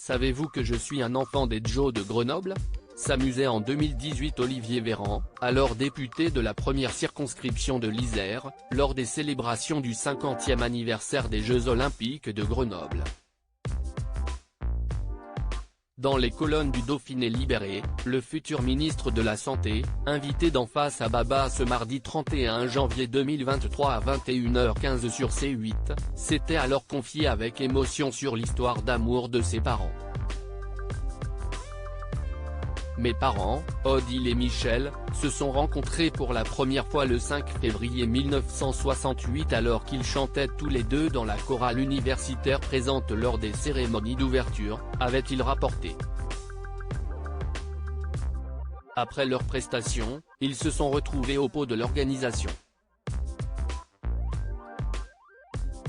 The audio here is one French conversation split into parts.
Savez-vous que je suis un enfant des Joe de Grenoble ? S'amusait en 2018 Olivier Véran, alors député de la première circonscription de l'Isère, lors des célébrations du 50e anniversaire des Jeux Olympiques de Grenoble. Dans les colonnes du Dauphiné Libéré, le futur ministre de la Santé, invité d'En Face à Baba ce mardi 31 janvier 2023 à 21h15 sur C8, s'était alors confié avec émotion sur l'histoire d'amour de ses parents. Mes parents, Odile et Michel, se sont rencontrés pour la première fois le 5 février 1968 alors qu'ils chantaient tous les deux dans la chorale universitaire présente lors des cérémonies d'ouverture, avait-il rapporté. Après leur prestation, ils se sont retrouvés au pot de l'organisation.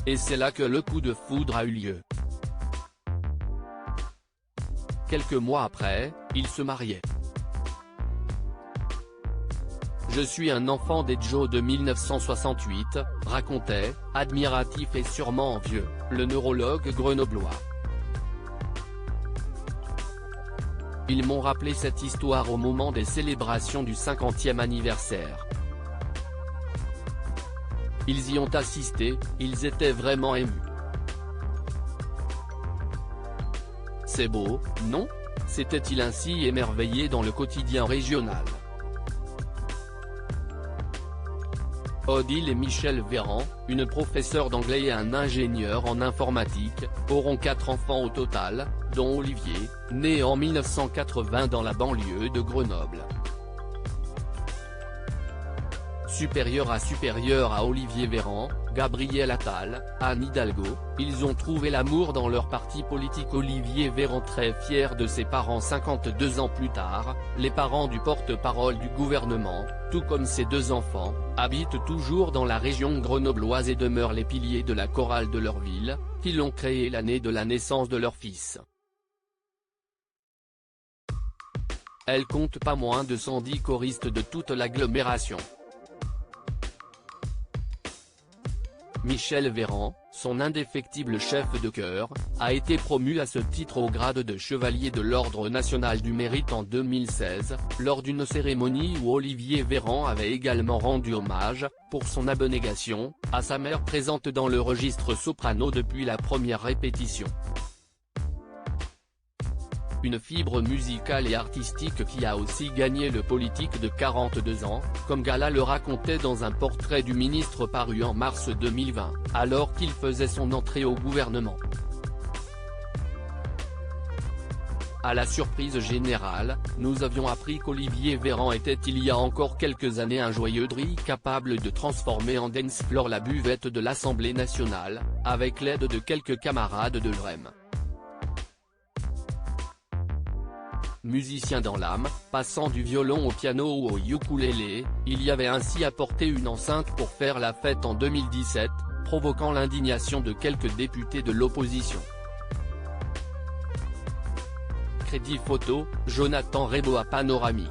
Et c'est là que le coup de foudre a eu lieu. Quelques mois après, ils se mariaient. Je suis un enfant des Joe de 1968, racontait, admiratif et sûrement envieux, le neurologue grenoblois. Ils m'ont rappelé cette histoire au moment des célébrations du 50e anniversaire. Ils y ont assisté, ils étaient vraiment émus. C'est beau, non ? S'était-il ainsi émerveillé dans le quotidien régional. Odile et Michel Véran, une professeure d'anglais et un ingénieur en informatique, auront 4 enfants au total, dont Olivier, né en 1980 dans la banlieue de Grenoble. Supérieur à Olivier Véran, Gabriel Attal, Anne Hidalgo, ils ont trouvé l'amour dans leur parti politique. Olivier Véran très fier de ses parents 52 ans plus tard, les parents du porte-parole du gouvernement, tout comme ses 2 enfants, habitent toujours dans la région grenobloise et demeurent les piliers de la chorale de leur ville, qui l'ont créée l'année de la naissance de leur fils. Elle compte pas moins de 110 choristes de toute l'agglomération. Michel Véran, son indéfectible chef de chœur, a été promu à ce titre au grade de chevalier de l'Ordre national du mérite en 2016, lors d'une cérémonie où Olivier Véran avait également rendu hommage, pour son abnégation, à sa mère présente dans le registre soprano depuis la première répétition. Une fibre musicale et artistique qui a aussi gagné le politique de 42 ans, comme Gala le racontait dans un portrait du ministre paru en mars 2020, alors qu'il faisait son entrée au gouvernement. À la surprise générale, nous avions appris qu'Olivier Véran était il y a encore quelques années un joyeux drille capable de transformer en dance floor la buvette de l'Assemblée nationale, avec l'aide de quelques camarades de l'UREM. Musicien dans l'âme, passant du violon au piano ou au ukulélé, il y avait ainsi apporté une enceinte pour faire la fête en 2017, provoquant l'indignation de quelques députés de l'opposition. Crédit photo, Jonathan Rebo à Panoramique.